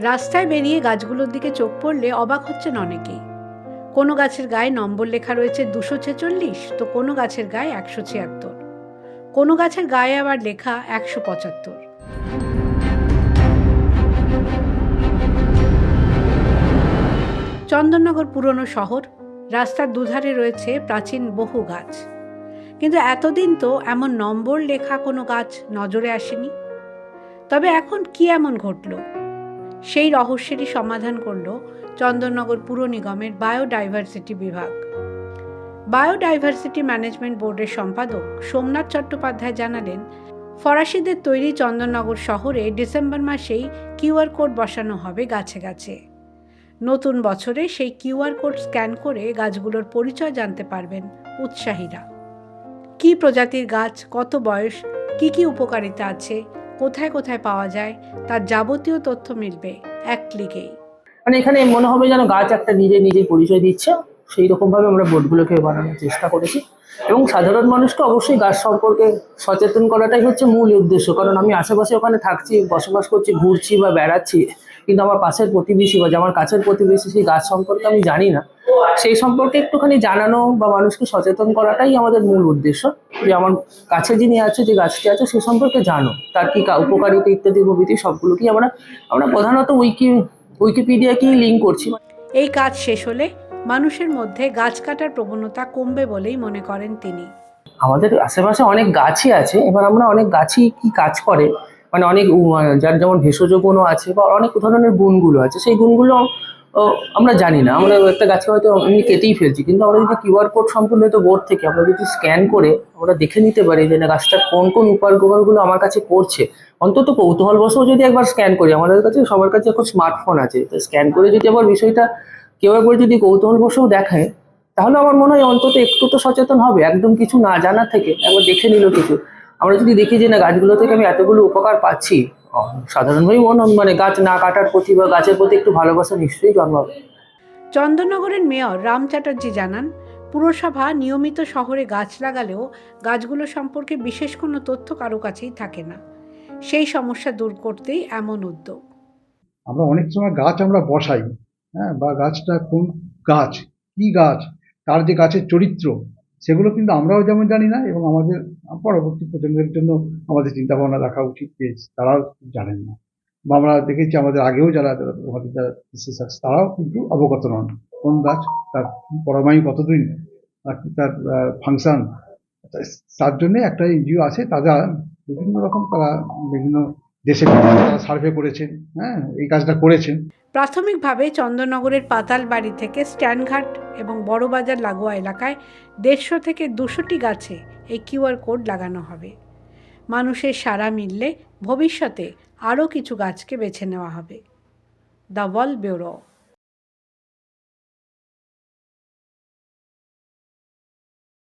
রাস্তায় বেরিয়ে গাছগুলোর দিকে চোখ পড়লে অবাক হচ্ছেন অনেকেই। কোনো গাছের গায়ে নম্বর লেখা রয়েছে 246, তো কোনো গাছের গায়ে 176, কোনো গাছের গায়ে আবার লেখা 175। চন্দননগর পুরনো শহর, রাস্তার দুধারে রয়েছে প্রাচীন বহু গাছ, কিন্তু এতদিন তো এমন নম্বর লেখা কোনো গাছ নজরে আসেনি। তবে এখন কি এমন ঘটল, সেই রহস্যেরই সমাধান করল চন্দননগর পুর নিগমের বায়োডাইভার্সিটি বিভাগ। বায়োডাইভার্সিটি ম্যানেজমেন্ট বোর্ডের সম্পাদক সোমনাথ চট্টোপাধ্যায় জানালেন, ফরাসিদের তৈরি চন্দননগর শহরে ডিসেম্বর মাসেই কিউআর কোড বসানো হবে গাছে গাছে। নতুন বছরে সেই কিউআর কোড স্ক্যান করে গাছগুলোর পরিচয় জানতে পারবেন উৎসাহীরা। কী প্রজাতির গাছ, কত বয়স, কি উপকারিতা আছে, কোথায় কোথায় পাওয়া যায়, তার যাবতীয় তথ্য মিলবে এক ক্লিকেই। মানে এখানে মনে হবে যেন গাছ একটা নিজেই পরিচয় দিচ্ছে, সেই রকম ভাবে আমরা বোর্ডগুলোকে বানানোর চেষ্টা করেছি। এবং সাধারণ মানুষকে অবশ্যই গাছ সম্পর্কে সচেতন করাটাই হচ্ছে মূল উদ্দেশ্য। কারণ আমি আশেপাশে ওখানে থাকছি, বসবাস করছি, ঘুরছি বা বেড়াচ্ছি, কিন্তু আমার পাশের প্রতিবেশী বা আমার কাছের প্রতিবেশী সেই গাছ সম্পর্কে আমি জানি না। সেই সম্পর্কে একটুখানি জানানো বা মানুষকে সচেতন করাটাই আমাদের মূল উদ্দেশ্য, যে আমার কাছে যিনি আছে, যে গাছটি আছে, সে সম্পর্কে জানো, তার কি উপকারিতা ইত্যাদি প্রভৃতি সবগুলোকেই আমরা প্রধানত উইকিপিডিয়াকেই লিঙ্ক করছি। এই কাজ শেষ হলে মানুষের মধ্যে গাছ কাটার প্রবণতা কমবে বলেই মনে করেন তিনি। আমাদের আশেপাশে অনেক গাছই আছে, এবার আমরা অনেক গাছই কি কাজ করে, মানে অনেক যার যেমন ভেষজ গুণও আছে বা অনেক ধরনের গুণগুলো আছে, সেই গুণগুলো আমরা জানি না। আমরা একটা গাছে হয়তো এমনি কেটেই ফেলছি, কিন্তু আমরা যদি কিউআর কোড সম্পূর্ণ হয়তো বোর্ড থেকে আমরা যদি স্ক্যান করে আমরা দেখে নিতে পারি যে না গাছটার কোন উপকারগুলো আমার কাছে করছে, অন্তত কৌতূহলবশত যদি একবার স্ক্যান করি। আমাদের কাছে সবার কাছে এখন স্মার্টফোন আছে, তো স্ক্যান করে যদি আবার বিষয়টা কেউ একবার যদি কৌতূহলবশত দেখায়, তাহলে আমার মনে হয় অন্তত একটু তো সচেতন হবে। একদম কিছু না জানা থেকে একবার দেখে নিল কিছু। আমরা যদি দেখি যে না গাছগুলো থেকে আমি এতগুলো উপকার পাচ্ছি, সাধারণভাবেই মানে গাছ না কাটার প্রতি বা গাছের প্রতি একটু ভালোবাসা নিশ্চয়ই জন্মাবে। চন্দননগরের মেয়র রাম চ্যাটার্জি জানান, পুরসভা নিয়মিত শহরে গাছ লাগালেও গাছগুলো সম্পর্কে বিশেষ কোনো তথ্য কারো কাছেই থাকে না। সেই সমস্যা দূর করতেই এমন উদ্যোগ। আমরা অনেক সময় গাছ আমরা বসাই, হ্যাঁ, বা গাছটা কোন গাছ, কি গাছ, তার যে গাছের চরিত্র, সেগুলো কিন্তু আমরাও যেমন জানি না, এবং আমাদের পরবর্তী প্রজন্মের জন্য আমাদের চিন্তা ভাবনা রাখা উচিত যে তারাও জানেন না। বা আমরা দেখেছি আমাদের আগেও আমাদের যারা বিশেষজ্ঞ তারাও কিন্তু অবগত নন কোন গাছ, তার পরমায়ু কতদিন, তার ফাংশন। তার জন্য একটা এনজিও আছে, তারা বিভিন্ন রকম, তারা বিভিন্ন দেশে তারা সার্ভে করেছেন, হ্যাঁ, এই কাজটা করেছেন। প্রাথমিকভাবে চন্দননগরের পাতালবাড়ি থেকে স্ট্যান্ডঘাট এবং বড়বাজার লাগোয়া এলাকায় 150 থেকে 200টি গাছে এই কিউআর কোড লাগানো হবে। মানুষের সাড়া মিললে ভবিষ্যতে আরও কিছু গাছকে বেছে নেওয়া হবে। The wall bureau.